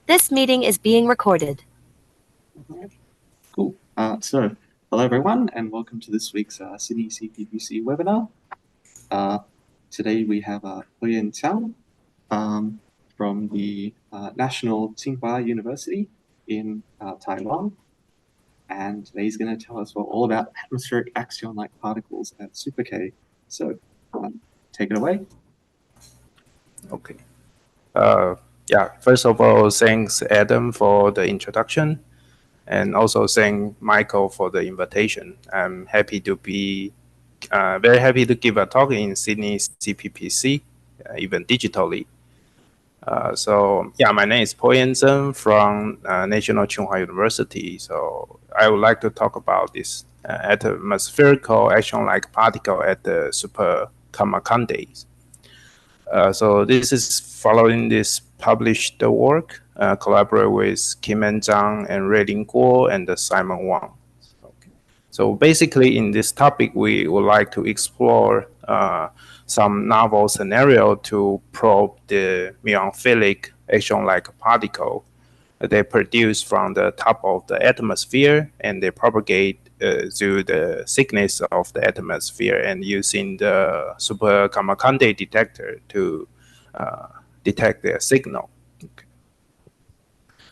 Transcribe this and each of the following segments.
This meeting is being recorded. Cool. So, hello everyone, and welcome to this week's Sydney CPPC webinar. Today we have Tseng from the National Tsinghua University in Taiwan, and today he's going to tell us all about atmospheric axion-like particles at Super-K. So, take it away. Okay. Yeah, first of all, thanks Adam for the introduction, and also thank Michael for the invitation. I'm happy to be, very happy to give a talk in Sydney CPPC, even digitally. So yeah, my name is Tseng from National Tsinghua University. So I would like to talk about this atmospherical axion-like particle at the Super-Kamiokande. So this is following this published work, collaborate with Kim and Zhang and Ruilin Guo and Simon Wang. Okay. So basically in this topic, we would like to explore some novel scenario to probe the muonphilic axion-like particle they produce from the top of the atmosphere, and they propagate through the thickness of the atmosphere, and using the Super-Kamiokande detector to detect their signal. Okay.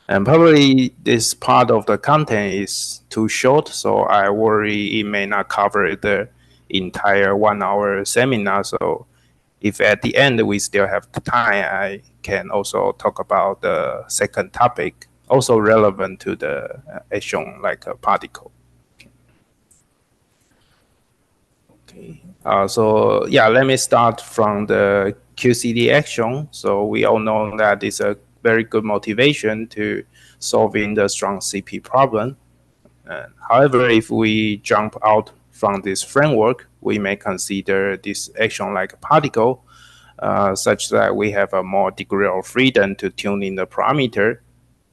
And probably this part of the content is too short, so I worry it may not cover the entire 1 hour seminar. So if at the end we still have time, I can also talk about the second topic, also relevant to the axion-like particle. Okay. So yeah, let me start from the QCD axion. So we all know that it's a very good motivation to solving the strong CP problem. However, if we jump out from this framework, we may consider this axion-like particle such that we have a more degree of freedom to tune in the parameter,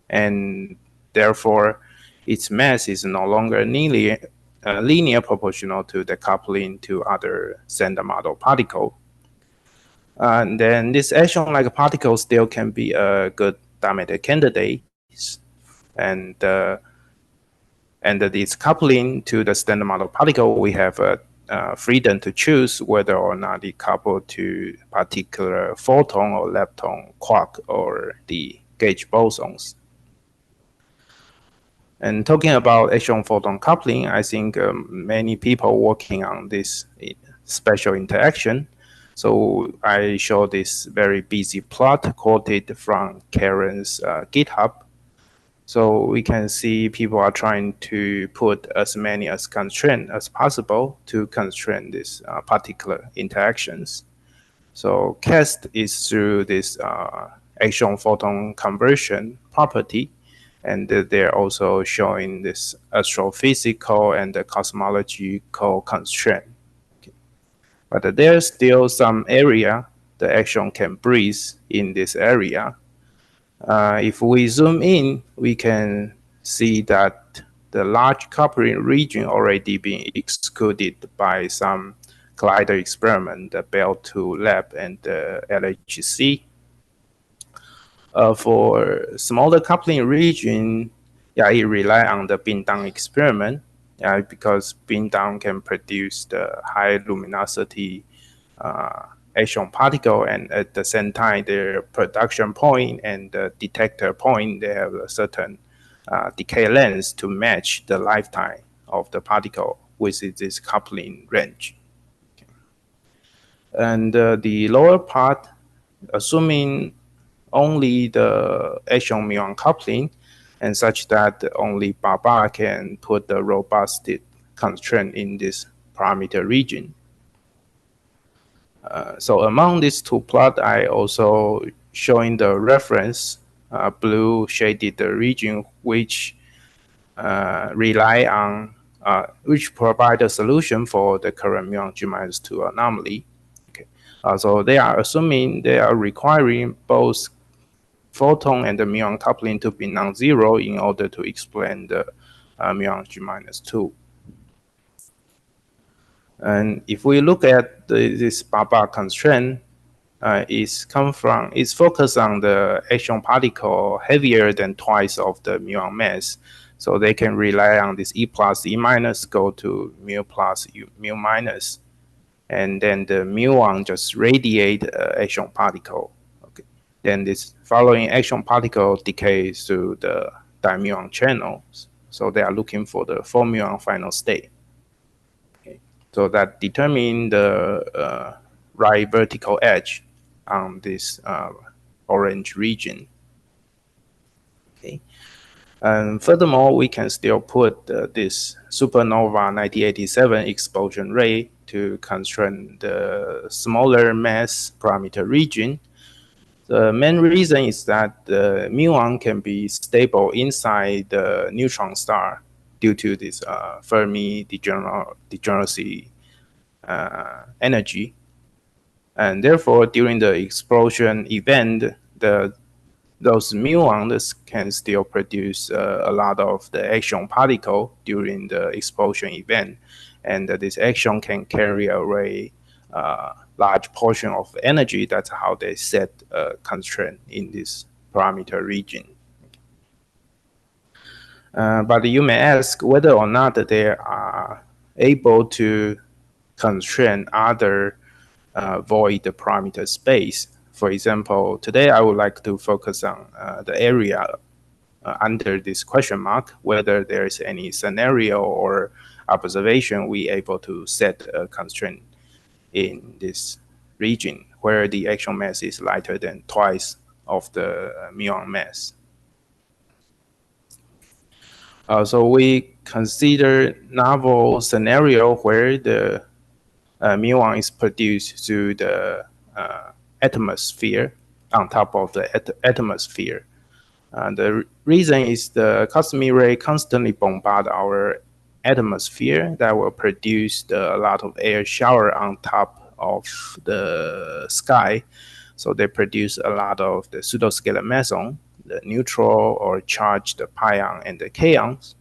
and therefore its mass is no longer linear proportional to the coupling to other standard model particle. And then this axion-like particle still can be a good diameter candidate, and this coupling to the standard model particle, we have a freedom to choose whether or not it coupled to particular photon or lepton quark or the gauge bosons. And talking about axion-photon coupling, I think many people working on this special interaction. So I show this very busy plot quoted from Karen's GitHub. So we can see people are trying to put as many as constraints as possible to constrain these particular interactions. So CAST is through this axion-photon conversion property, and they're also showing this astrophysical and the cosmological constraint. Okay. But there's still some area the axion can breathe in this area. If we zoom in, we can see that the large coupling region already being excluded by some collider experiment, the Bell 2 lab and the LHC. For smaller coupling region, yeah, it rely on the Bindang experiment, because Bindang can produce the high luminosity axion particle, and at the same time, their production point and the detector point, they have a certain decay length to match the lifetime of the particle with this coupling range. Okay. And the lower part, assuming only the axion-muon coupling, and such that only Baba can put the robust constraint in this parameter region. So among these two plots, I also showing the reference blue shaded region, which rely on which provide a solution for the current muon G-2 anomaly. Okay. So they are assuming they are requiring both photon and the muon coupling to be non-zero in order to explain the muon G-2. And if we look at this Baba constraint, is focused on the action particle heavier than twice of the muon mass. So they can rely on this E plus, E minus go to mu plus, mu minus. And then the muon just radiate action particle. Okay. Then this following action particle decays to the dimuon channels. So they are looking for the 4-muon final state. Okay. So that determine the right vertical edge on this orange region. Okay. And furthermore, we can still put this supernova 1987 explosion rate to constrain the smaller mass parameter region. The main reason is that the muon can be stable inside the neutron star due to this Fermi degeneracy energy. And therefore, during the explosion event, those muons can still produce a lot of the action particle during the explosion event. And this action can carry away large portion of energy. That's how they set a constraint in this parameter region. But you may ask whether or not they are able to constrain other void parameter space. For example, today I would like to focus on the area under this question mark, whether there is any scenario or observation we able to set a constraint in this region where the action mass is lighter than twice of the muon mass. So we consider novel scenario where the muon is produced through the atmosphere on top of the atmosphere. The reason is the cosmic ray constantly bombard our atmosphere that will produce a lot of air shower on top of the sky. So they produce a lot of the pseudoscalar meson, the neutral or charged pion and the kaons.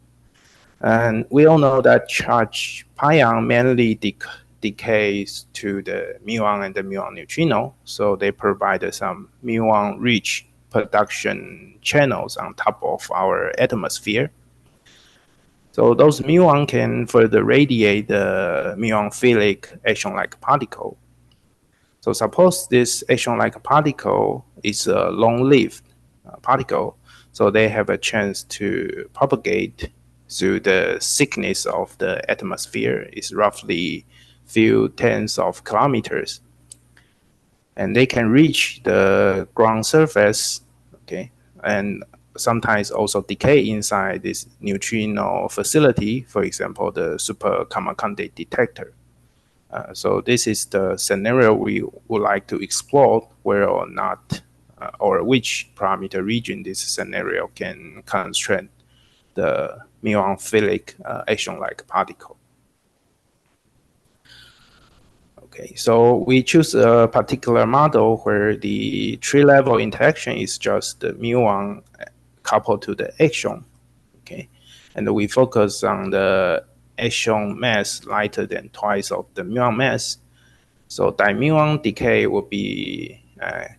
And we all know that charged pion mainly decays to the muon and the muon neutrino. So they provide some muon-rich production channels on top of our atmosphere. So those muon can further radiate the muonphilic axion-like-particle. So suppose this axion-like-particle is a long-lived particle, so they have a chance to propagate through the thickness of the atmosphere is roughly few tens of kilometers. And they can reach the ground surface, okay, and sometimes also decay inside this neutrino facility, for example, the Super-Kamiokande detector. So this is the scenario we would like to explore, where or not, or which parameter region this scenario can constrain the muonphilic axion-like particle. Okay, so we choose a particular model where the tree-level interaction is just the muon coupled to the axion. Okay, and we focus on the axion mass lighter than twice of the muon mass. So dimuon decay will be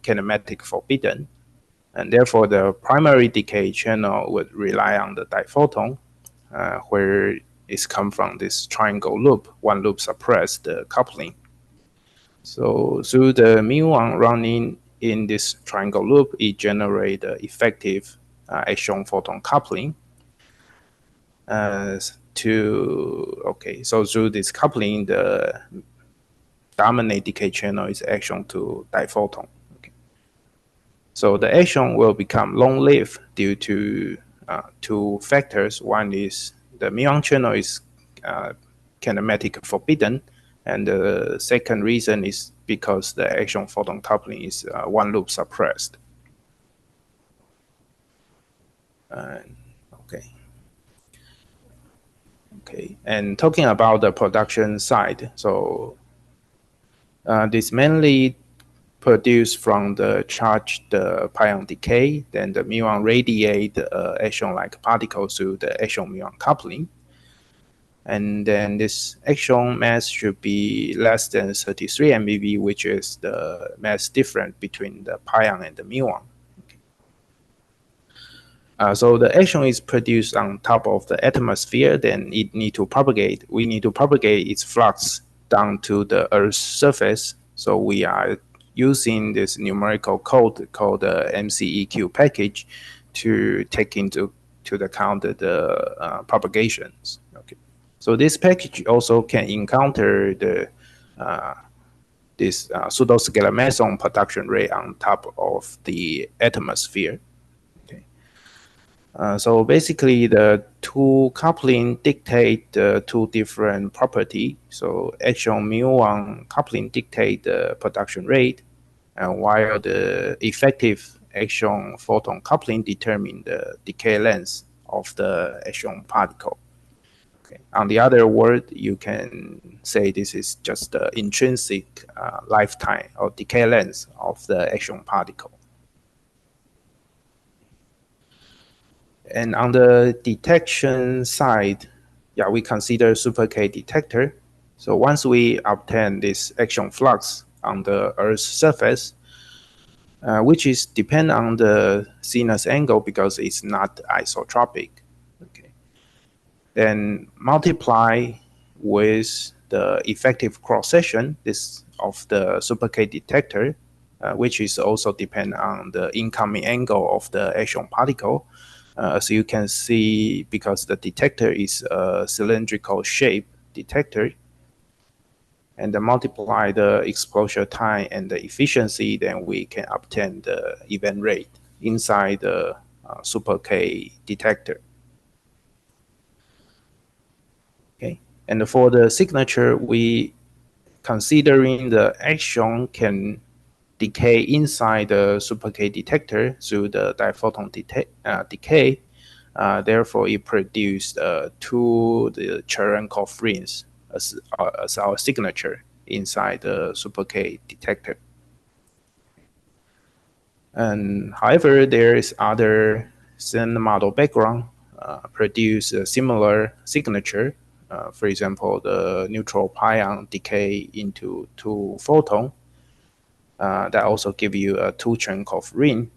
kinematic forbidden, and therefore the primary decay channel would rely on the diphoton, where it's come from this triangle loop. One loop suppress the coupling. So through the muon running in this triangle loop, it generates effective axion-photon coupling. So through this coupling, the dominant decay channel is axion to diphoton. Okay. So the axion will become long-lived due to two factors. One is the muon channel is kinematic forbidden, and the second reason is because the axion-photon coupling is one loop suppressed. Okay, and talking about the production side, so this mainly produced from the charged pion decay, then the muon radiate axion-like particle through the axion-muon coupling. And then this axion mass should be less than 33 MeV, which is the mass difference between the pion and the muon. So the axion is produced on top of the atmosphere, then it need to propagate. We need to propagate its flux down to the Earth's surface. So we are using this numerical code called the MCEQ package to take into account the propagations. Okay. So this package also can encounter the this pseudo-scalar meson production rate on top of the atmosphere. So basically, the two coupling dictate the two different property. So axion-muon coupling dictate the production rate, and while the effective axion-photon coupling determine the decay length of the axion particle. Okay. On the other word, you can say this is just the intrinsic lifetime or decay length of the axion particle. And on the detection side, yeah, we consider Super-K detector. So once we obtain this axion flux on the Earth's surface, which is depend on the sinus angle because it's not isotropic. Okay. Then multiply with the effective cross section this of the Super-K detector, which is also depend on the incoming angle of the axion particle. As you can see, because the detector is a cylindrical shape detector, and then multiply the exposure time and the efficiency, then we can obtain the event rate inside the Super-K detector. Okay, and for the signature, we considering the axion can decay inside the Super-K detector through the diphoton decay. Therefore, it produced two the Cherenkov rings as our signature inside the Super-K detector. And however, there is other Tseng model background produce a similar signature. For example, the neutral pion decay into two photon. That also give you a two Cherenkov ring.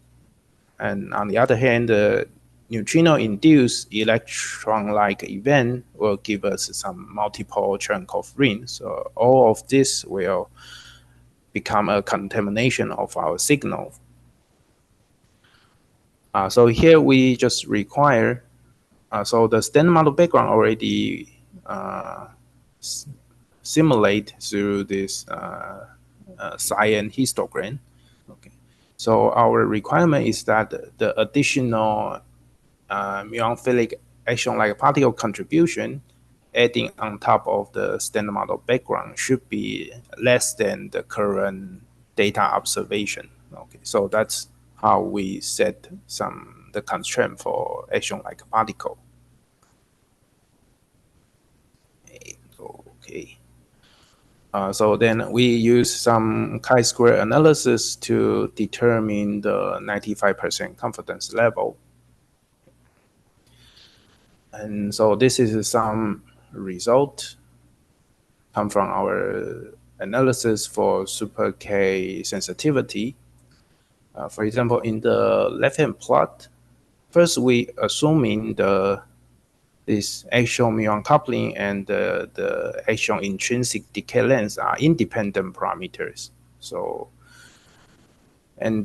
And on the other hand, the neutrino-induced electron-like event will give us some multiple Cherenkov rings. So all of this will become a contamination of our signal. So here we just require, so the standard model background already simulate through this cyan histogram. Okay. So our requirement is that the additional muonphilic axion-like-particle contribution adding on top of the standard model background should be less than the current data observation. Okay, so that's how we set the constraint for axion-like-particle. Okay. So then we use some chi-square analysis to determine the 95% confidence level. And so this is some result come from our analysis for Super-K sensitivity. For example, in the left-hand plot, first we assuming this axion-muon coupling and the axion intrinsic decay length are independent parameters. So, and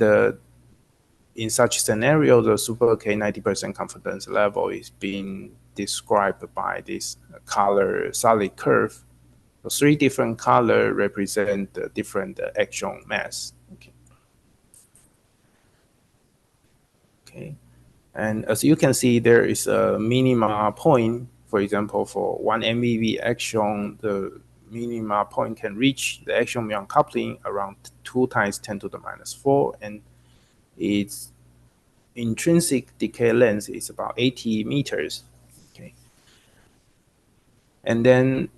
in such scenario, the Super-K 90% confidence level is being described by this color solid curve. So three different colors represent the different axion mass. Okay. And as you can see, there is a minima point. For example, for 1 MeV axion, the minima point can reach the axion-muon coupling around 2 × 10⁻⁴, and its intrinsic decay length is about 80 meters. Okay. And then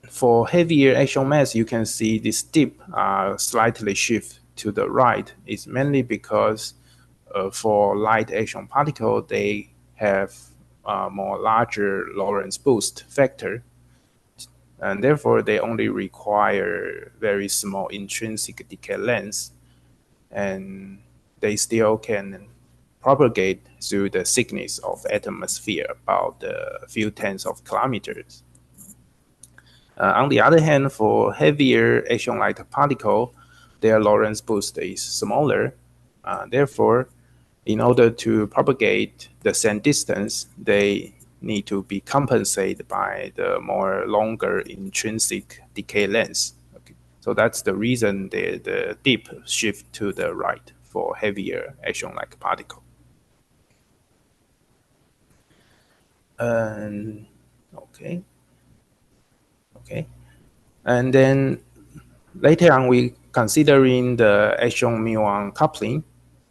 for heavier axion mass, you can see this dip slightly shift to the right. It's mainly because for light axion particle, they have more larger Lorentz boost factor, and therefore they only require very small intrinsic decay lengths, and they still can propagate through the thickness of atmosphere about a few tens of kilometers. On the other hand, for heavier axion-like particle, their Lorentz boost is smaller. Therefore, in order to propagate the same distance, they need to be compensated by the more longer intrinsic decay length. Okay. So that's the reason the dip shift to the right for heavier axion-like particle. Okay. And then later on, we considering the axion-muon coupling,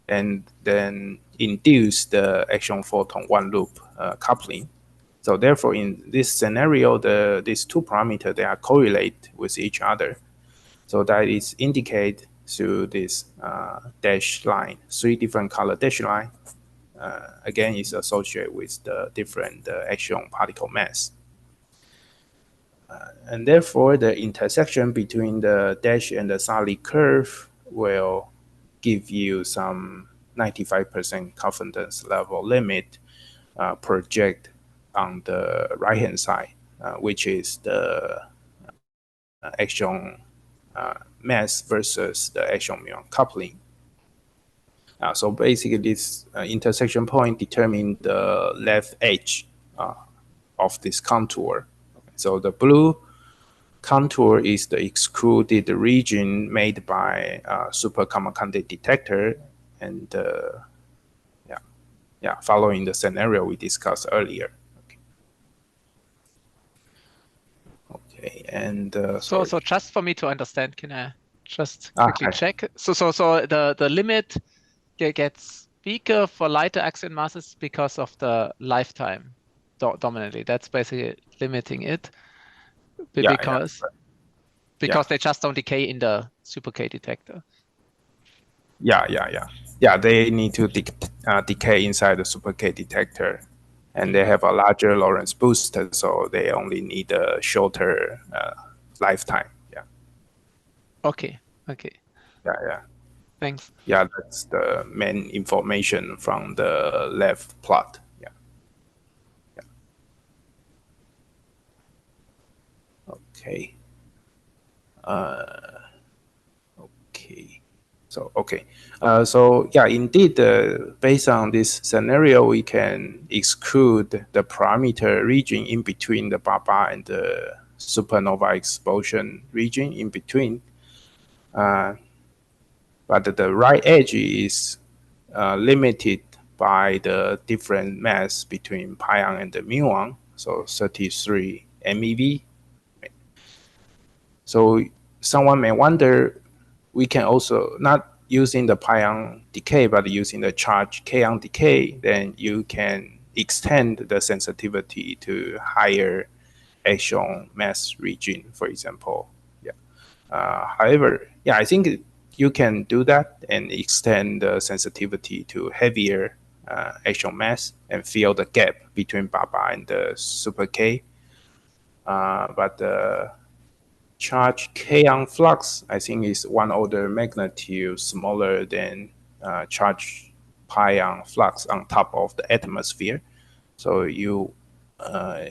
and then induce the axion-photon one-loop coupling. So therefore, in this scenario, these two parameters, they are correlate with each other. So that is indicated through this dash line, 3 different color dash line. Again, is associated with the different axion particle mass. And therefore, the intersection between the dash and the solid curve will give you some 95% confidence level limit project on the right-hand side, which is the axion mass versus the axion-muon coupling. So basically, this intersection point determines the left edge of this contour. So the blue contour is the excluded region made by Super-Kamiokande detector, and following the scenario we discussed earlier. Okay, and so just for me to understand, can I just quickly check? So the limit gets weaker for lighter axion masses because of the lifetime dominantly. That's basically limiting it because they just don't decay in the Super-K detector. Yeah, they need to decay inside the Super-K detector, and they have a larger Lorentz booster, so they only need a shorter lifetime. Yeah. Okay. Yeah. Thanks. Yeah, that's the main information from the left plot. Yeah. Okay. So indeed, based on this scenario, we can exclude the parameter region in between the BABA and the supernova explosion region in between. But the right edge is limited by the different mass between pion and the muon, so 33 MeV. So someone may wonder, we can also, not using the pion decay, but using the charge kaon decay, then you can extend the sensitivity to higher axion mass region, for example. However, I think you can do that and extend the sensitivity to heavier axion mass and fill the gap between BABA and the Super-K. But the charge kaon flux, I think, is one order magnitude smaller than charge pion flux on top of the atmosphere. So you,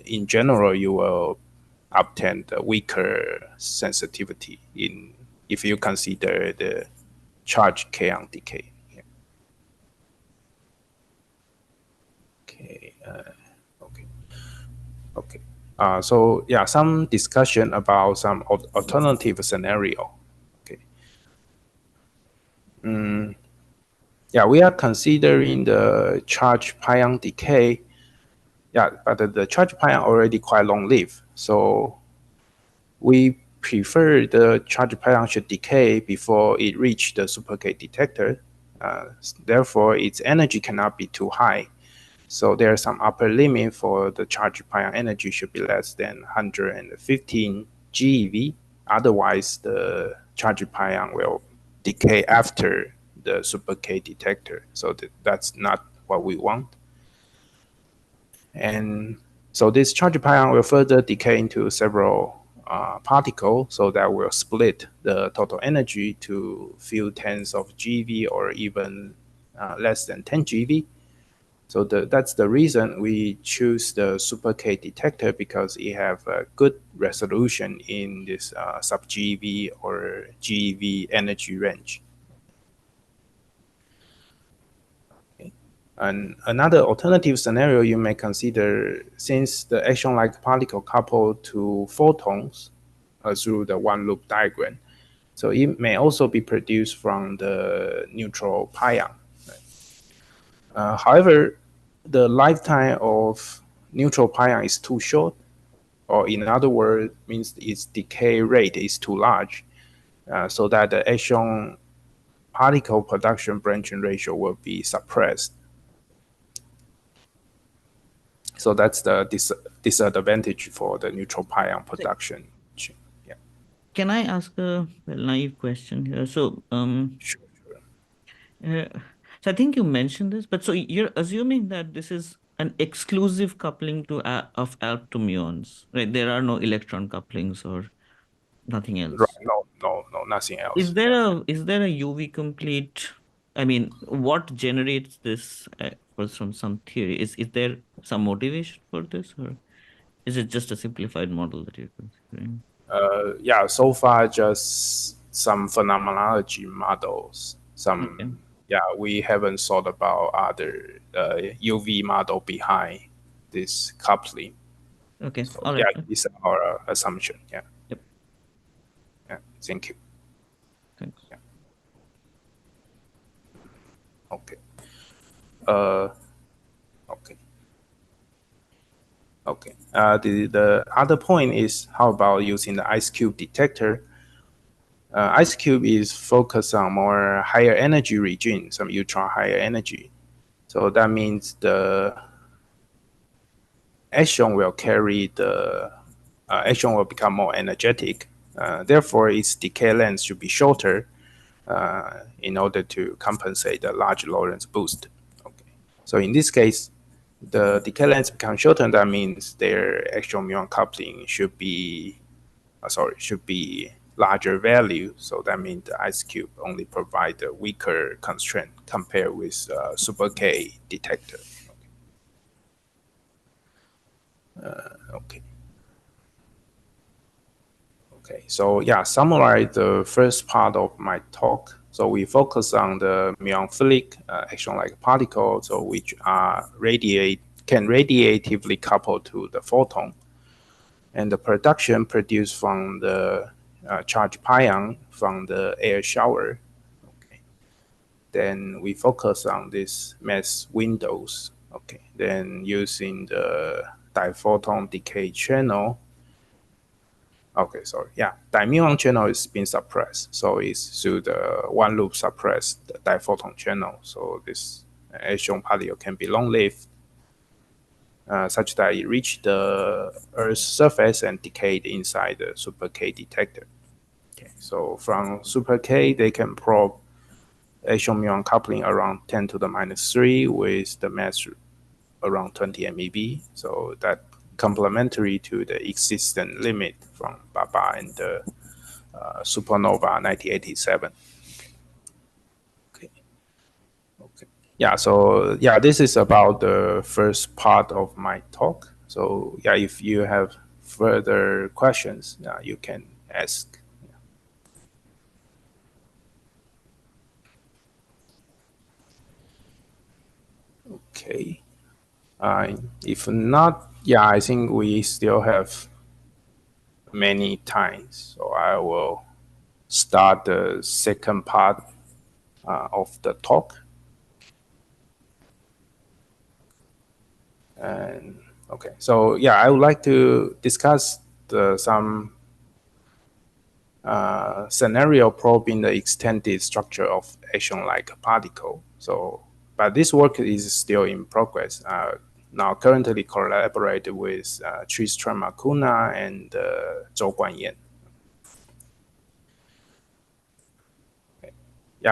in general, you will obtain the weaker sensitivity if you consider the charge kaon decay. Okay. So some discussion about some alternative scenario. Okay. We are considering the charge pion decay. But the charge pion already quite long-lived, so we prefer the charge pion should decay before it reach the Super-K detector. Therefore, its energy cannot be too high. So there's some upper limit for the charge pion energy should be less than 115 GeV. Otherwise, the charge pion will decay after the Super-K detector. So that's not what we want. And so this charged pion will further decay into several particles, so that will split the total energy to few tens of GeV or even less than 10 GeV. So that's the reason we choose the Super-K detector, because it have a good resolution in this sub-GeV or GeV energy range. Okay. And another alternative scenario you may consider, since the axion-like particle coupled to photons through the one-loop diagram, so it may also be produced from the neutral pion. However, the lifetime of neutral pion is too short, or in other words, means its decay rate is too large, so that the axion particle production branching ratio will be suppressed. So that's the disadvantage for the neutral pion production. Yeah. Can I ask a naive question here? So, Sure. so I think you mentioned this, but so you're assuming that this is an exclusive coupling to of ALP to muons, right? There are no electron couplings or nothing else. Right. No, nothing else. Is there a UV complete? I mean, what generates this from some theory? Is there some motivation for this, or is it just a simplified model that you're considering? Yeah, so far just some phenomenology models. Okay. Yeah, we haven't thought about other UV model behind this coupling. Okay. So All right. yeah, it's our assumption. Yeah. Yep. Yeah. Thank you. Thanks. Yeah. Okay. Okay. Okay. The other point is, how about using the ice cube detector? Ice cube is focused on more higher energy region, some ultra higher energy. So that means the action will carry the action will become more energetic. Therefore, its decay length should be shorter in order to compensate the large Lorentz boost. Okay. So in this case, the decay length becomes shorter. That means their axion-muon coupling should be larger value. So that means the ice cube only provide a weaker constraint compared with Super-K detector. Okay. Okay. So yeah, summarize the first part of my talk. So we focus on the muonphilic axion-like-particle, so which are can radiatively couple to the photon, and the production produced from the charged pion from the air shower. Okay. Then we focus on this mass windows. Okay. Then using the diphoton decay channel. Okay, sorry. Yeah, dimuon channel is being suppressed, so it's through the one loop suppressed diphoton channel. So this axion particle can be long-lived, such that it reach the Earth's surface and decayed inside the Super-K detector. Okay, so from Super-K, they can probe axion-muon coupling around 10 to the minus 3 with the mass around 20 MeV. So that complementary to the existing limit from Baba and the supernova 1987. Okay. Okay. Yeah. So yeah, this is about the first part of my talk. So yeah, if you have further questions, you can ask. Okay. If not, yeah, I think we still have many times. So I will start the second part of the talk. And okay, so yeah, I would like to discuss some scenario probing the extended structure of axion-like particle. So, but this work is still in progress. Now currently collaborated with Tristan Makuna and Zhou Guanyan. Okay.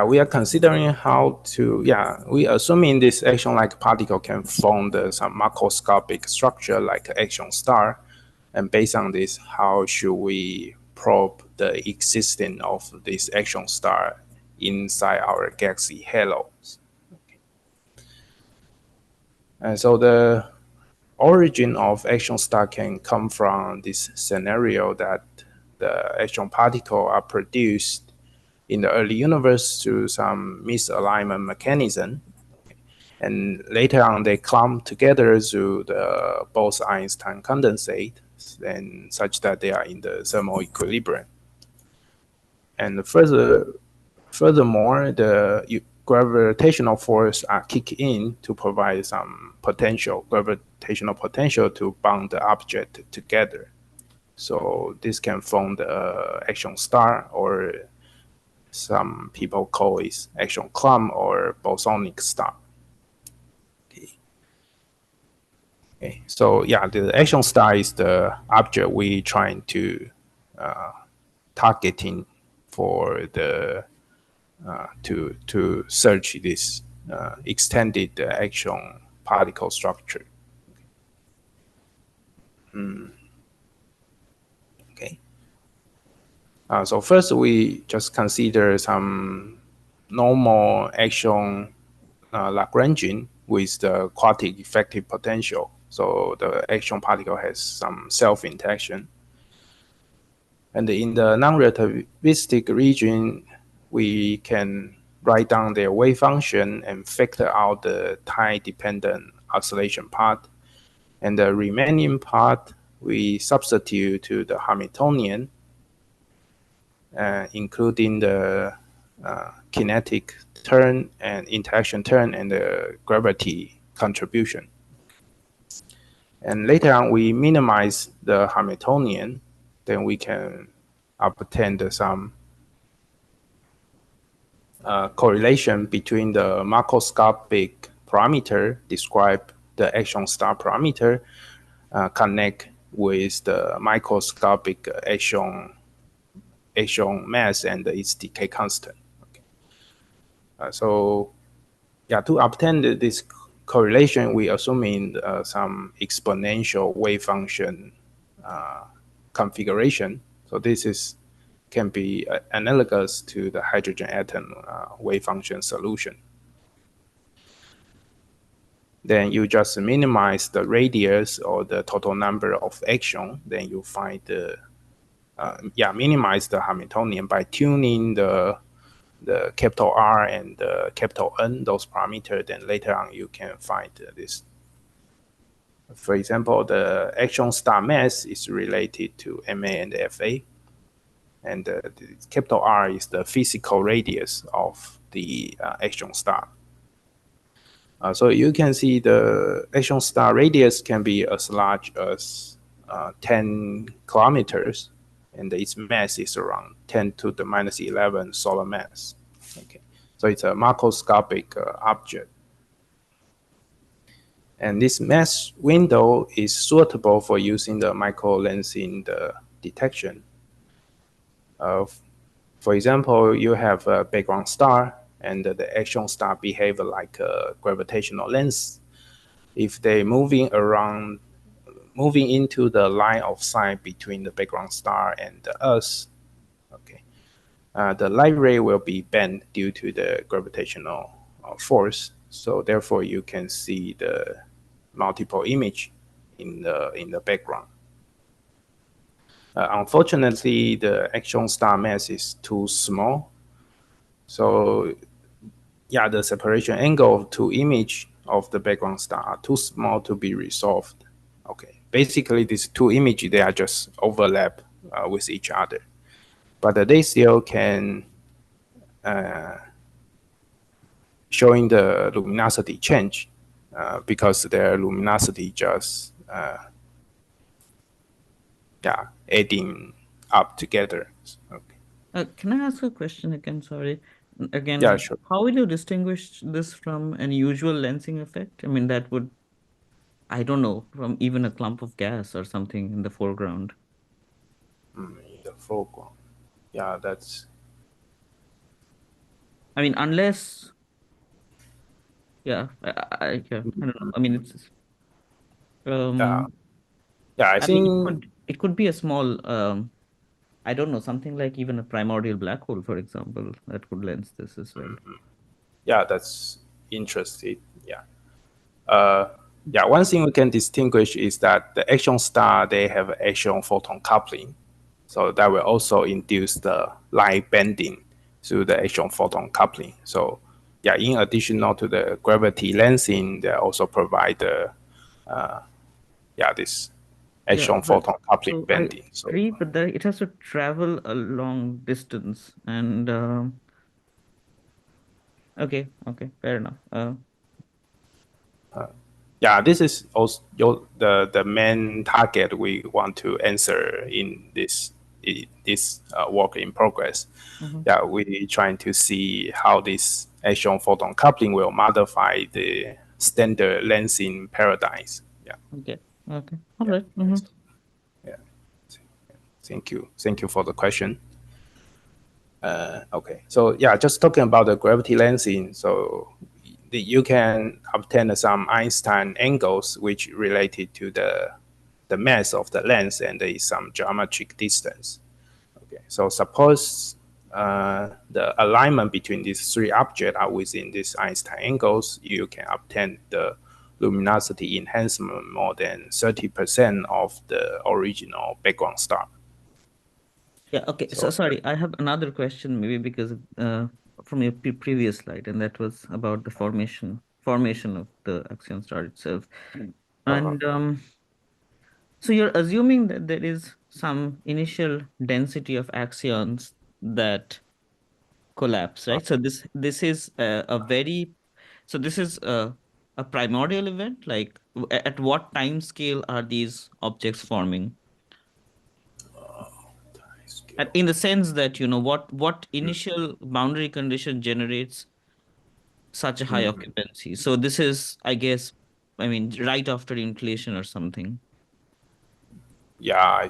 we are considering how to, we assuming this axion-like particle can form some macroscopic structure like an axion star. And based on this, how should we probe the existence of this axion star inside our galaxy halos? Okay. And so the origin of axion star can come from this scenario that the axion particle are produced in the early universe through some misalignment mechanism. And later on, they clump together through the Bose-Einstein condensate, and such that they are in the thermal equilibrium. And furthermore, the gravitational force are kick in to provide some gravitational potential to bond the object together. So this can form the axion star, or some people call it axion clump or bosonic star. Okay. So the axion star is the object we trying to targeting for the to search this extended axion particle structure. Okay. So first we just consider some normal axion Lagrangian with the quartic effective potential. So the axion particle has some self-interaction. And in the non-relativistic region, we can write down their wave function and factor out the time-dependent oscillation part. And the remaining part, we substitute to the Hamiltonian, including the kinetic term and interaction term and the gravity contribution. And later on, we minimize the Hamiltonian, then we can obtain some correlation between the macroscopic parameter, describe the axion star parameter, connect with the microscopic axion mass and its decay constant. Okay. To obtain this correlation, we assuming some exponential wave function configuration. So this can be analogous to the hydrogen atom wave function solution. Then you just minimize the radius or the total number of axion. Then you find minimize the Hamiltonian by tuning the capital R and the capital N, those parameters. Then later on you can find this. For example, the axion star mass is related to MA and FA. And the capital R is the physical radius of the axion star. So you can see the axion star radius can be as large as 10 kilometers, and its mass is around 10 to the minus 11 solar mass. Okay, so it's a macroscopic object. And this mass window is suitable for using the microlensing detection. For example, you have a background star, and the axion star behave like a gravitational lens. If they moving into the line of sight between the background star and the Earth, okay, the light ray will be bent due to the gravitational force. So therefore, you can see the multiple image in the background. Unfortunately, the axion star mass is too small. So the separation angle of two images of the background star are too small to be resolved. Okay, basically these two images, they are just overlap with each other. But they still can showing the luminosity change because their luminosity just adding up together. Okay. Can I ask a question again? Sorry. Again, yeah, sure. How will you distinguish this from an usual lensing effect? I mean, that would, I don't know, from even a clump of gas or something in the foreground. In the foreground. Yeah, that's... I mean, unless, yeah, I don't know. I mean, it's I I mean, think it could be a small I don't know, something like even a primordial black hole, for example, that could lens this as well. yeah, that's interesting. Yeah. Yeah, one thing we can distinguish is that the action star, they have action photon coupling. So that will also induce the light bending through the action photon coupling. So yeah, in addition to the gravity lensing, they also provide the this Yeah, action but photon coupling so I bending. So agree, but it has to travel a long distance, and okay, fair enough. yeah, this is also the main target we want to answer in this work in progress. Yeah, we trying to see how this action photon coupling will modify the standard lensing paradigms. Yeah. Okay, all Yeah. right. Yeah. Thank you for the question. Okay, so yeah, just talking about the gravity lensing. So you can obtain some Einstein angles which related to the mass of the lens and there is some geometric distance. Okay, so suppose the alignment between these three objects are within these Einstein angles, you can obtain the luminosity enhancement more than 30% of the original background star. Yeah, okay. So sorry, I have another question, maybe because from your previous slide, and that was about the formation of the axion star itself. And so you're assuming that there is some initial density of axions that collapse, right? So this is this is a primordial event. Like at what time scale are these objects forming? And in the sense that, what initial boundary condition generates such a high occupancy? So this is, I guess, I mean, right after inflation or something. Yeah,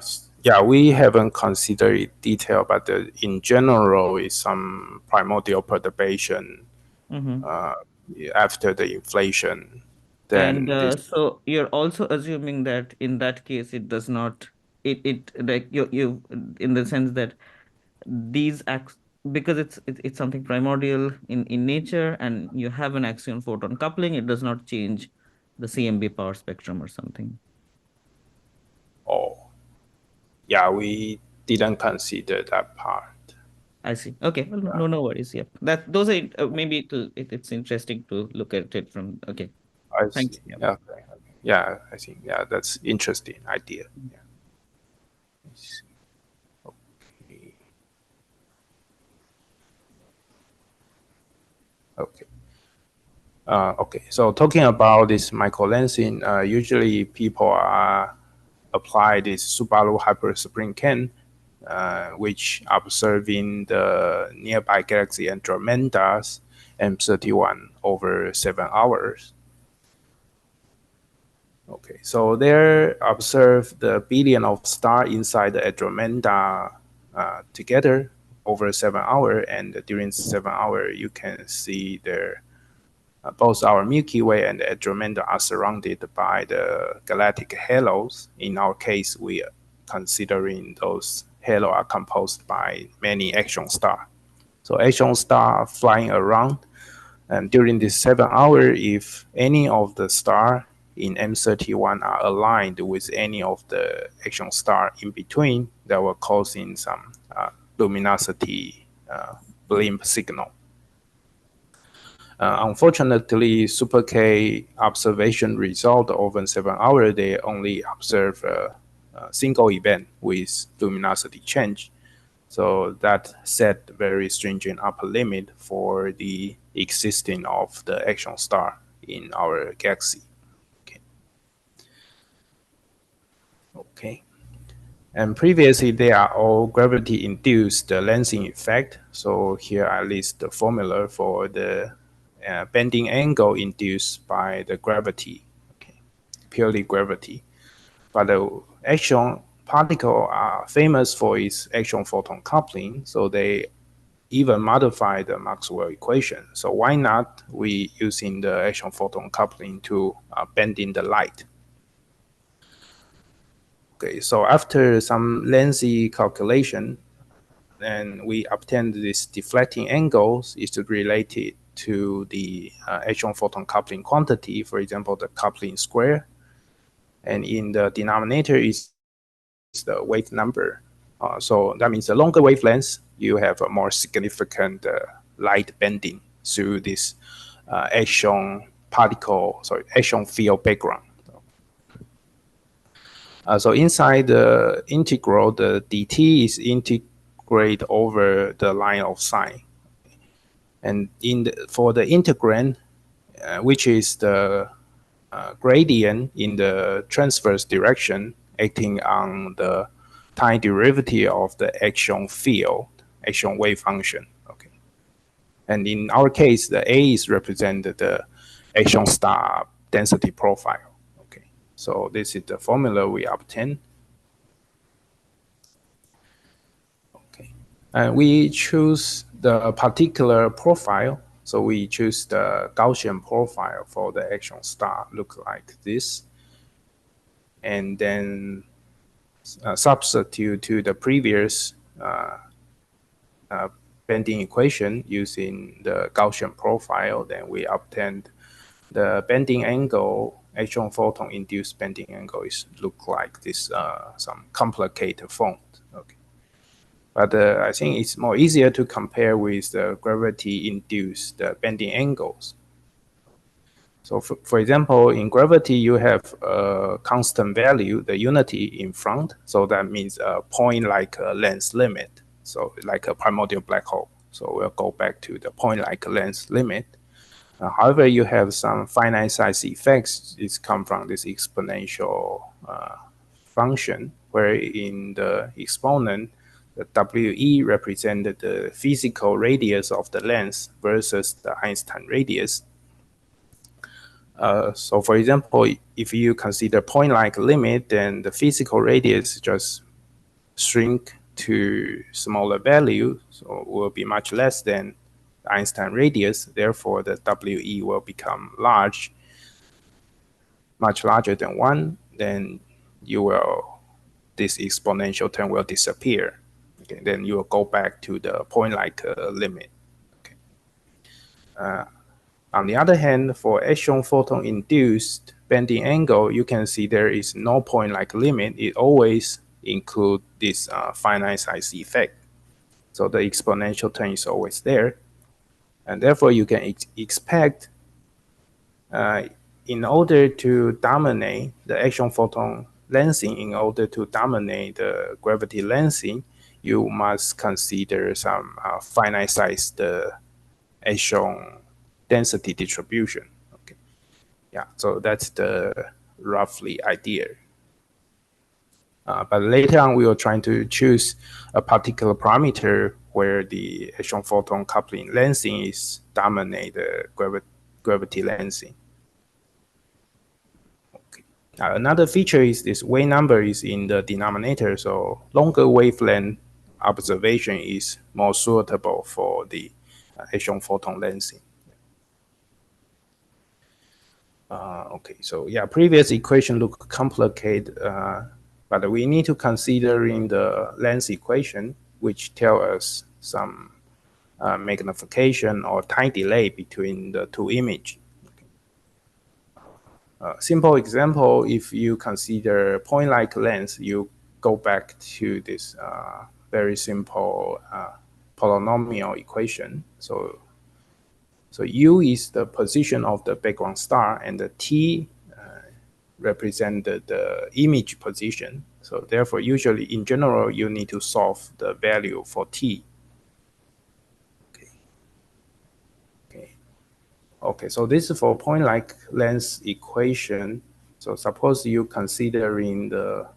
we haven't considered it detail, but in general, it's some primordial perturbation after the inflation. And Then this, so you're also assuming that in that case, it does not, it like you in the sense that these acts, because it's something primordial in nature, and you have an axion photon coupling, it does not change the CMB power spectrum or something. oh, yeah, we didn't consider that part. I see. Okay. Well, no worries. Yep. Those are maybe it's interesting to look at it from. Okay. I Thanks. see. Yep. Yeah, okay. Yeah, I think that's interesting idea. Yeah. Okay. Okay. So talking about this microlensing, usually people are apply this Subaru hyperspring can, which observing the nearby galaxy Andromeda's M31 over 7 hours. Okay, so there observe the billion of stars inside the Andromeda together over 7 hours, and during 7 hours you can see there both our Milky Way and Andromeda are surrounded by the galactic halos. In our case, we are considering those halos are composed by many action stars. So action stars flying around, and during this 7 hours, if any of the stars in M31 are aligned with any of the action stars in between, that will cause in some luminosity blimp signal. Unfortunately, Super K observation result over 7 hours, they only observe a single event with luminosity change. So that set very stringent upper limit for the existing of the action star in our galaxy. Okay. And previously, they are all gravity-induced lensing effect. So here I list the formula for the bending angle induced by the gravity, okay, purely gravity. But the action particle are famous for its action photon coupling, so they even modify the Maxwell equation. So why not we using the axion-photon coupling to bend in the light? Okay, so after some lengthy calculation, then we obtained this deflecting angles is related to the axion-photon coupling quantity, for example, the coupling square. And in the denominator is the wave number. So that means the longer wavelengths, you have a more significant light bending through this axion field background. So inside the integral, the dt is integrate over the line of sight. And for the integrand, which is the gradient in the transverse direction acting on the time derivative of the axion field, axion wave function. Okay. And in our case, the A is represented the axion star density profile. Okay. So this is the formula we obtain. Okay. And we choose the particular profile. So we choose the Gaussian profile for the axion star, look like this. And then substitute to the previous bending equation using the Gaussian profile, then we obtained the bending angle, axion-photon induced bending angle is look like this, some complicated font. Okay. But I think it's more easier to compare with the gravity-induced bending angles. So for example, in gravity, you have a constant value, the unity in front. So that means a point like a length limit. So like a primordial black hole. So we'll go back to the point like a length limit. However, you have some finite size effects. It's come from this exponential function, where in the exponent, the WE represented the physical radius of the length versus the Einstein radius. So for example, if you consider point-like limit, then the physical radius just shrink to smaller value, so will be much less than the Einstein radius. Therefore, the WE will become large, much larger than 1. Then this exponential term will disappear. Okay, then you will go back to the point-like limit. Okay. On the other hand, for axion-photon induced bending angle, you can see there is no point-like limit. It always includes this finite size effect. So the exponential term is always there. And therefore, you can expect in order to dominate the axion-photon lensing, in order to dominate the gravity lensing, you must consider some finite size axion density distribution. Okay, yeah, so that's the roughly idea. But later on, we were trying to choose a particular parameter where the axion-photon coupling lensing is dominate the gravity lensing. Okay. Another feature is this wave number is in the denominator, so longer wavelength observation is more suitable for the axion-photon lensing. Okay, so yeah, previous equation look complicated, but we need to consider in the lens equation, which tell us some magnification or time delay between the two images. Simple example, if you consider point-like lens, you go back to this very simple polynomial equation. So U is the position of the background star, and the T represented the image position. So therefore, usually in general, you need to solve the value for T. Okay, so this is for point-like lens equation. So suppose you considering the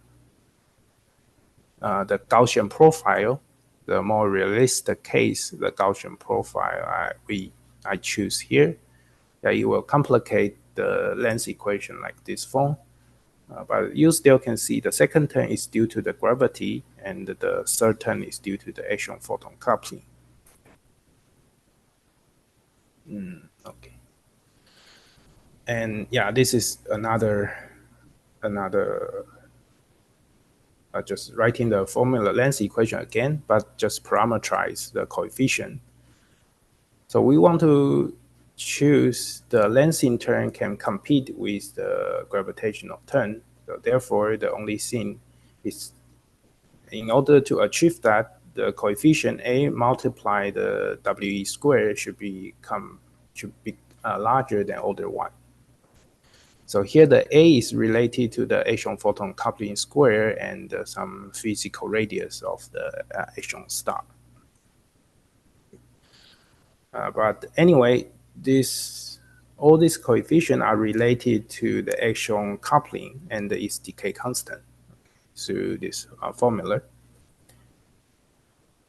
Gaussian profile, the more realistic case, the Gaussian profile I choose here. Yeah, it will complicate the lens equation like this form. But you still can see the second term is due to the gravity, and the third term is due to the axion-photon coupling. Okay. And yeah, this is another just writing the formula length equation again, but just parameterize the coefficient. So we want to choose the length in turn can compete with the gravitational turn. So therefore, the only thing is, in order to achieve that, the coefficient A multiply the WE square should be larger than order 1. So here the A is related to the axion-photon coupling square and some physical radius of the axion star. But anyway, all these coefficients are related to the axion coupling and its decay constant through this formula.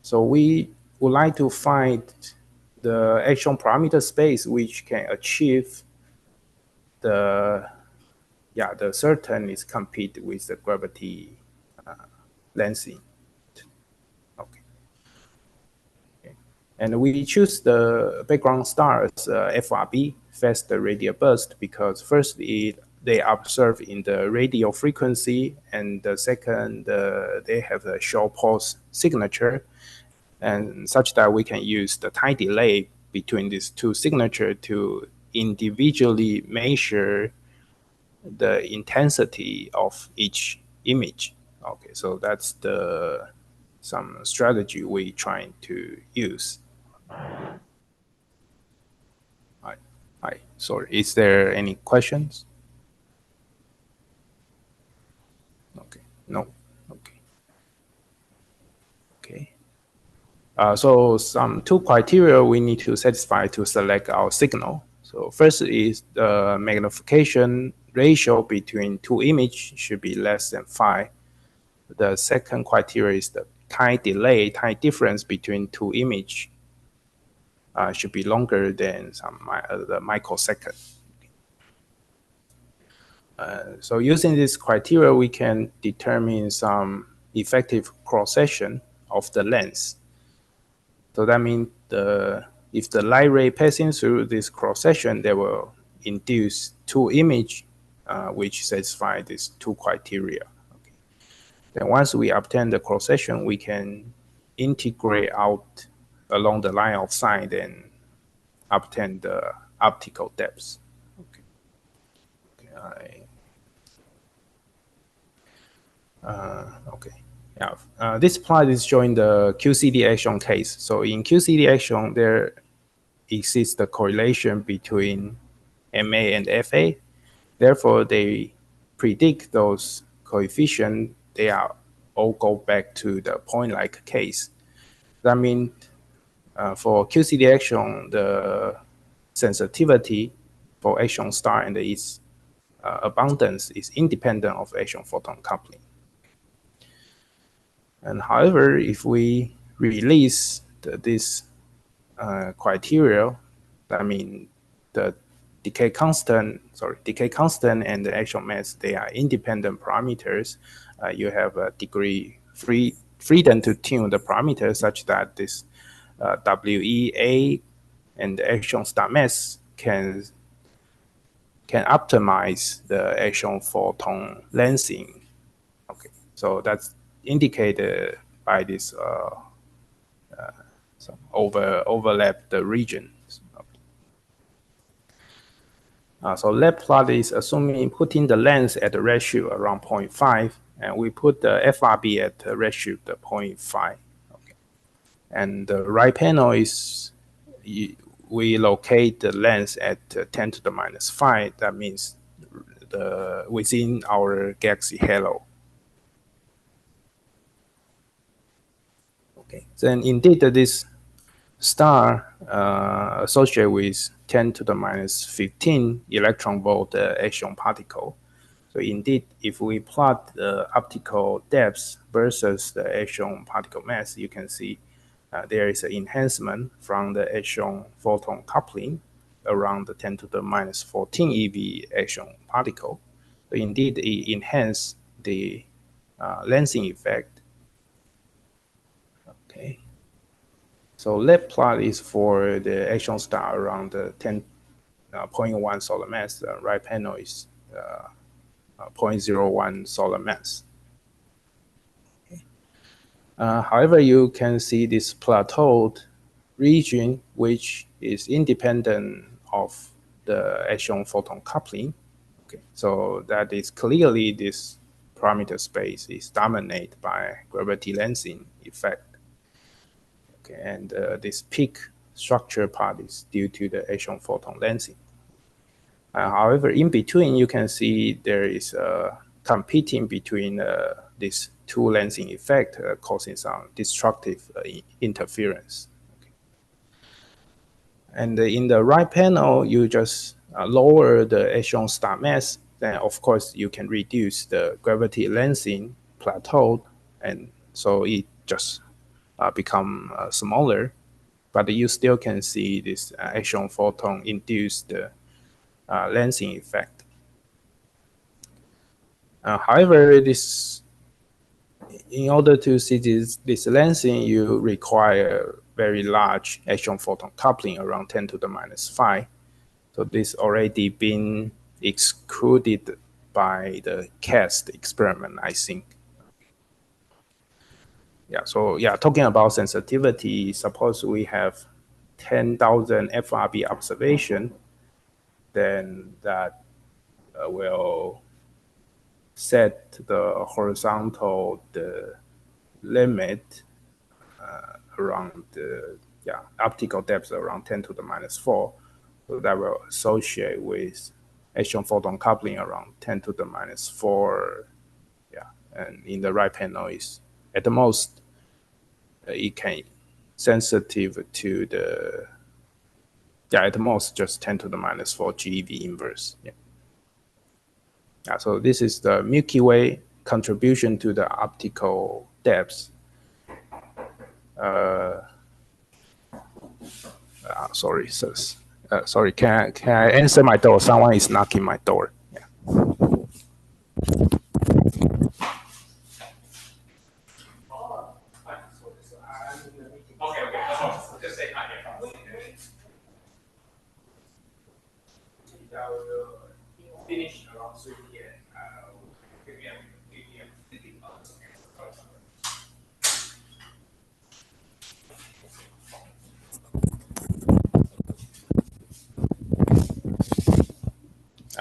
So we would like to find the axion parameter space which can achieve the certain is compete with the gravity lensing. Okay. And we choose the background star as FRB, fast radial burst, because first they observe in the radio frequency, and the second they have a short pulse signature, and such that we can use the time delay between these two signatures to individually measure the intensity of each image. Okay, so that's some strategy we trying to use. Hi, sorry, is there any questions? Okay, no, okay. Okay. So two criteria we need to satisfy to select our signal. So first is the magnification ratio between two images should be less than 5. The second criteria is the time difference between two images should be longer than the microsecond. So using this criteria, we can determine some effective cross-section of the lens. So that means if the light ray passing through this cross-section, they will induce two images which satisfy these two criteria. Okay. Then once we obtain the cross-section, we can integrate out along the line of sight and obtain the optical depths. Okay. Okay. Yeah. This plot is showing the QCD axion case. So in QCD axion, there exists the correlation between MA and FA. Therefore, they predict those coefficients. They are all go back to the point-like case. That means for QCD axion, the sensitivity for axion star and its abundance is independent of axion-photon coupling. And however, if we release this criteria, that means the decay constant and the axion mass, they are independent parameters. You have a degree freedom to tune the parameters such that this WEA and the axion star mass can optimize the axion-photon lensing. Okay, so that's indicated by this overlap the region. So left plot is assuming putting the lens at a ratio around 0.5, and we put the FRB at a ratio of 0.5. Okay. And the right panel is we locate the lens at 10 to the minus 5. That means within our galaxy halo. Okay. Then indeed this star associated with 10 to the minus 15 electron volt axion particle. So indeed, if we plot the optical depth versus the axion particle mass, you can see there is an enhancement from the axion-photon coupling around the 10 to the minus 14 eV axion particle. So indeed, it enhances the lensing effect. Okay. So left plot is for the action star around the 10.1 solar mass. The right panel is 0.01 solar mass. However, you can see this plateaued region, which is independent of the axion photon coupling. Okay, so that is clearly this parameter space is dominated by gravity lensing effect. Okay, and this peak structure part is due to the axion photon lensing. However, in between, you can see there is competing between these two lensing effect causing some destructive interference. Okay. And in the right panel, you just lower the axion star mass. Then, of course, you can reduce the gravity lensing plateau, and so it just become smaller. But you still can see this axion photon induced lensing effect. However, in order to see this lensing, you require very large axion photon coupling around 10 to the minus 5. So this already been excluded by the CAST experiment, I think. Yeah, so yeah, talking about sensitivity, suppose we have 10,000 FRB observation, then that will set the horizontal limit around the optical depth around 10 to the minus 4. So that will associate with axion photon coupling around 10 to the minus 4. Yeah, and in the right panel is at the most it can sensitive to the at the most just 10 to the minus 4 GeV inverse. Yeah. So this is the Milky Way contribution to the optical depths. Sorry, sorry. Can I answer my door? Someone is knocking my door. Yeah. Just say hi. Finish around 3 p.m.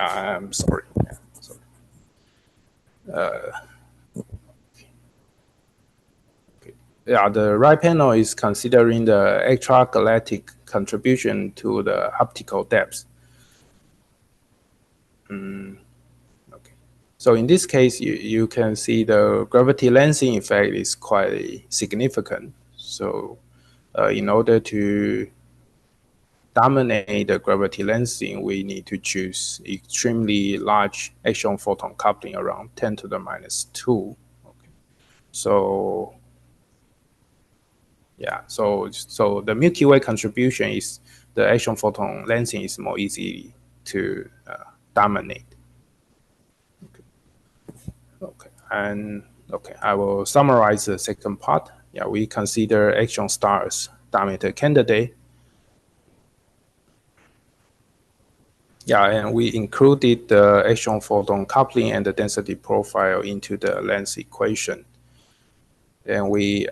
I'm sorry. Yeah, sorry. Okay. Yeah, the right panel is considering the extragalactic contribution to the optical depth. Okay. So in this case, you can see the gravity lensing effect is quite significant. So in order to dominate the gravity lensing, we need to choose extremely large axion photon coupling around 10 to the minus 2. Okay. So yeah, so the Milky Way contribution is the axion photon lensing is more easy to dominate. Okay, and okay, I will summarize the second part. Yeah, we consider axion stars diameter candidate. Yeah, and we included the axion photon coupling and the density profile into the lens equation. Then we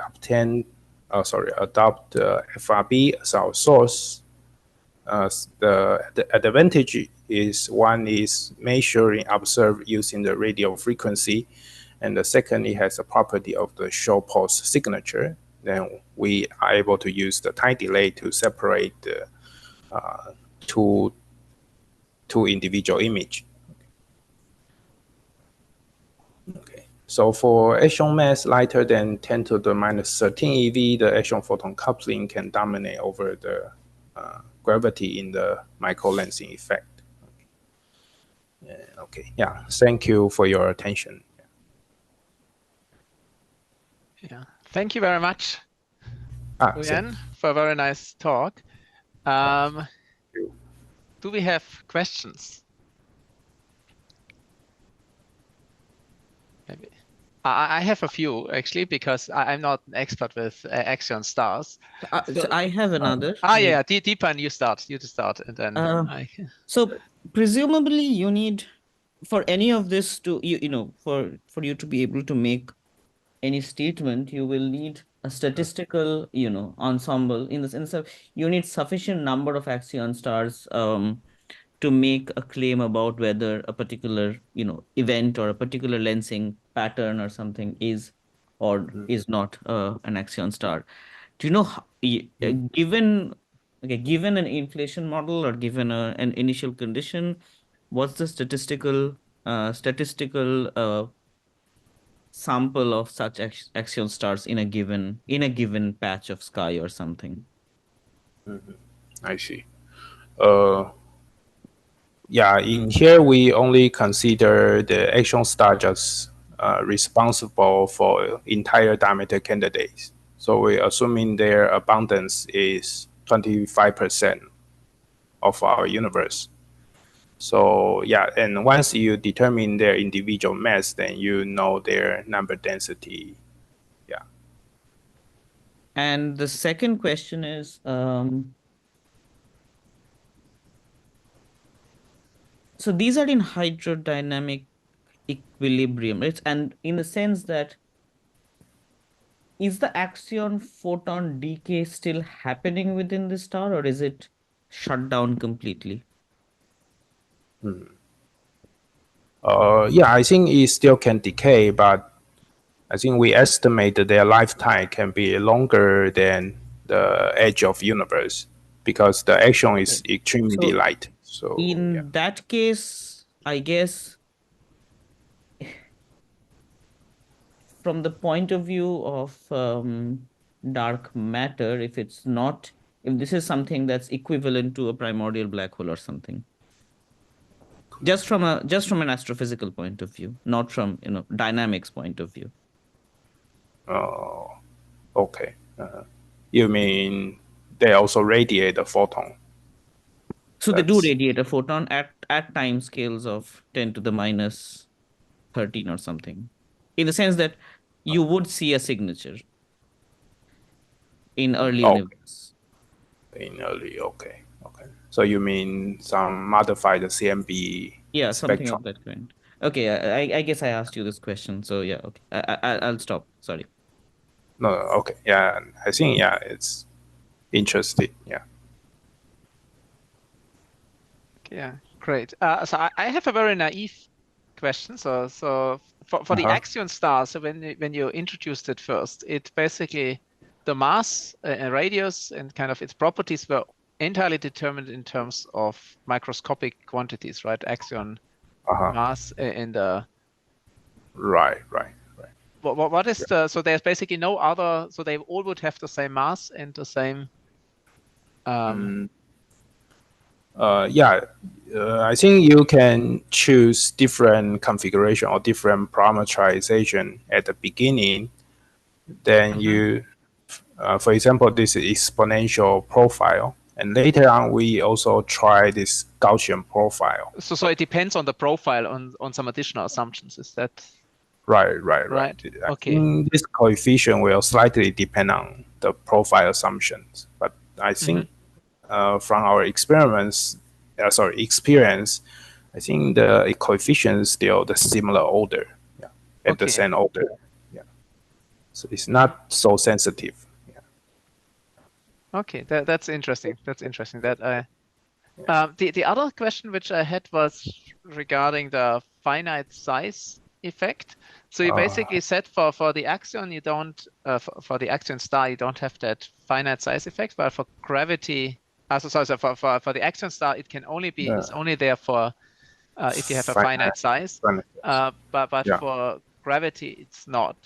adopt the FRB as our source. The advantage is one is measuring observed using the radio frequency, and the second, it has a property of the short pulse signature. Then we are able to use the time delay to separate the two individual image. Okay. So for axion mass lighter than 10 to the minus 13 eV, the axion photon coupling can dominate over the gravity in the micro-lensing effect. Okay. Yeah. Thank you for your attention. Yeah. Thank you very much, Nguyen, for a very nice talk. Do we have questions? Maybe. I have a few actually because I'm not an expert with axion stars. So I have another. Yeah, Deepan, you start, and then I. So presumably you need, for any of this to, for you to be able to make any statement, you will need a statistical, ensemble, in the sense of you need sufficient number of axion stars to make a claim about whether a particular, event or a particular lensing pattern or something is or is not an axion star. Do you know given an inflation model or given an initial condition, what's the statistical sample of such axion stars in a given patch of sky or something? I see. Yeah, in here we only consider the axion star just responsible for entire diameter candidates. So we're assuming their abundance is 25% of our universe. So yeah, and once you determine their individual mass, then you know their number density. Yeah. And the second question is, so these are in hydrodynamic equilibrium, right? And in the sense that, is the axion photon decay still happening within the star, or is it shut down completely? Yeah, I think it still can decay, but I think we estimate that their lifetime can be longer than the age of universe because the action is extremely So light. So in that case, I guess, from the point of view of dark matter, if this is something that's equivalent to a primordial black hole or something, just from an astrophysical point of view, not from dynamics point of view. okay. You mean they also radiate a photon? So they do radiate a photon at time scales of 10 to the minus 13 or something, in the sense that you would see a signature in early universe. In early, okay. So you mean some modified CMB Yeah, something spectrum? of that kind. Okay, I guess I asked you this question, so yeah, okay. I'll stop. Sorry. No, okay. Yeah, I think it's interesting. Yeah. Yeah, great. So I have a very naive question. So for the axion stars, so when you introduced it first, it basically the mass and radius and kind of its properties were entirely determined in terms of microscopic quantities, right? Axion mass and Right. what is so there's basically no other, so they all would have the same mass and the same I think you can choose different configuration or different parameterization at the beginning. Then you, for example, this is exponential profile. And later on, we also try this Gaussian profile. So it depends on the profile on some additional assumptions. Is that right? Okay. I think this coefficient will slightly depend on the profile assumptions. But I think from our experience, I think the coefficient is still the similar order, at the same order. Yeah. So it's not so sensitive. Okay, that's interesting. That the other question which I had was regarding the finite size effect. So you basically said for the axion you don't for the axion star you don't have that finite size effect, but for gravity, so for the axion star it can only be it's only there for if you have a finite size. But for gravity it's not.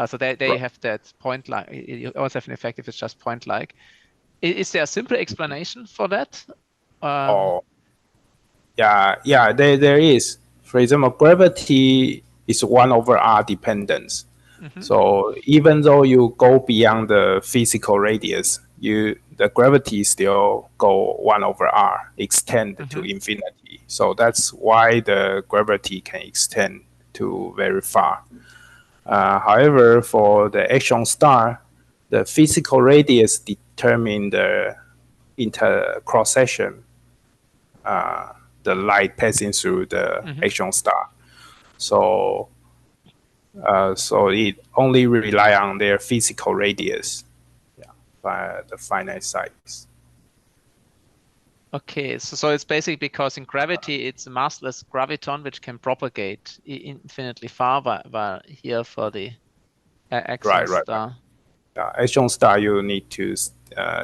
So there you have that point like you also have an effect if it's just point like. Is there a simple explanation for that? There is. For example, gravity is 1/r dependence. So even though you go beyond the physical radius, the gravity still go 1/r, extend to infinity. So that's why the gravity can extend to very far. However, for the action star, the physical radius determine the cross section, the light passing through the action star. So, so it only rely on their physical radius, by the finite size. Okay, so it's basically because in gravity it's a massless graviton which can propagate infinitely far, while here for the axion star. Action star, you need to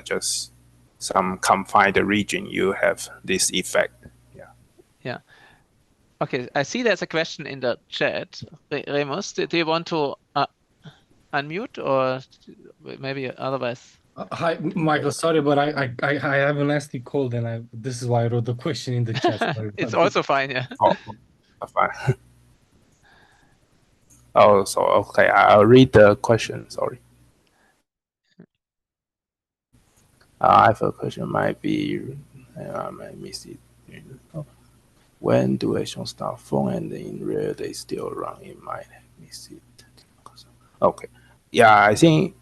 just some confined region. You have this effect. Yeah. Okay, I see there's a question in the chat. Remus, do you want to unmute, or maybe otherwise? Hi, Michael. Sorry, but I have a nasty cold, and this is why I wrote the question in the chat. Sorry It's about also fine, yeah. Oh, fine. Oh, so okay, I'll read the question. Sorry. I have a question. Might be I might miss it. When do action start form, and in real they still run? It might miss it. Okay. Yeah, I think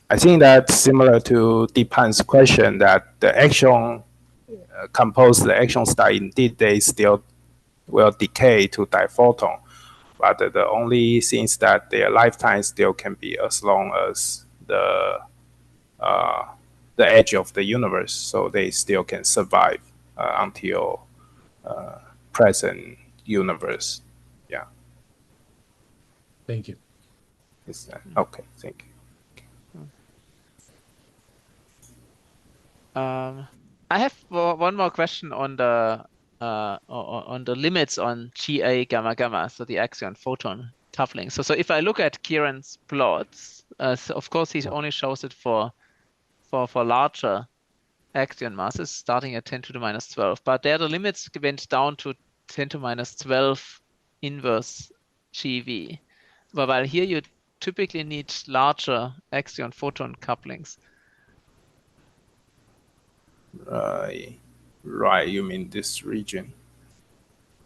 that's similar to Deepan's question, that the action compose the action star, indeed they still will decay to diphoton, but the only things that their lifetime still can be as long as the edge of the universe, so they still can survive until present universe. Yeah. Thank you. Okay, thank you. I have one more question on the limits on GA gamma gamma, so the axion photon coupling. So if I look at Kieran's plots, so of course he only shows it for larger axion masses starting at 10 to the minus 12, but there the limits went down to 10 to minus 12 inverse GeV. But while here you typically need larger axion photon couplings. Right, you mean this region?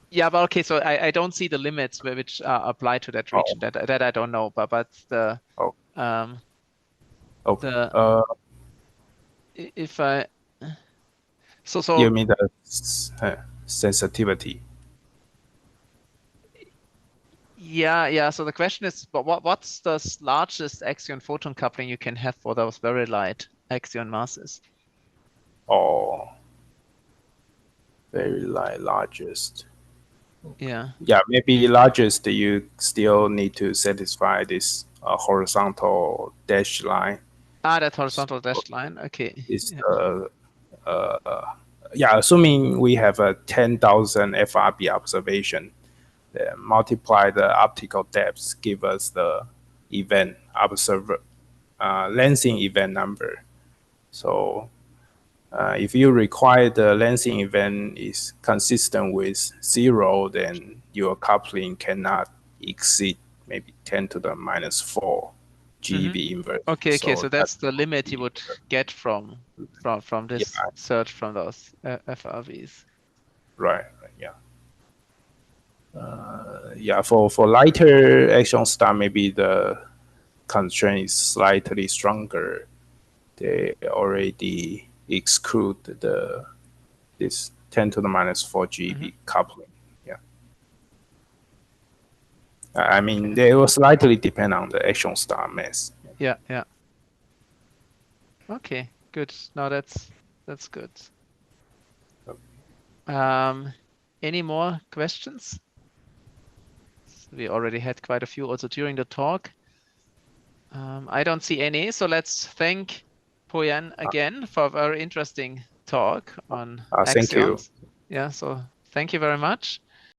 Yeah, but okay, so I don't see the limits which apply to that region. That I don't know, but the okay. If I so you mean the sensitivity? Yeah. So the question is, what's the largest axion photon coupling you can have for those very light axion masses? Oh, very light, largest. Yeah. Yeah, maybe largest. You still need to satisfy this horizontal dash line. That horizontal dashed line. Okay. Is assuming we have a 10,000 FRB observation, multiply the optical depths, give us the event observer lensing event number. So if you require the lensing event is consistent with 0, then your coupling cannot exceed maybe 10 to the minus 4 GeV inverse. Okay. So that's the limit you would get from this search from those FRVs. Right. Yeah. For lighter action star, maybe the constraint is slightly stronger. They already exclude this 10 to the minus 4 GeV coupling. Yeah. I mean, they will slightly depend on the action star mass. Yeah. Okay, good. No, that's good. Any more questions? We already had quite a few also during the talk. I don't see any, so let's thank Po-Yan again for a very interesting talk on axions. Thank you. Yeah, so thank you very much.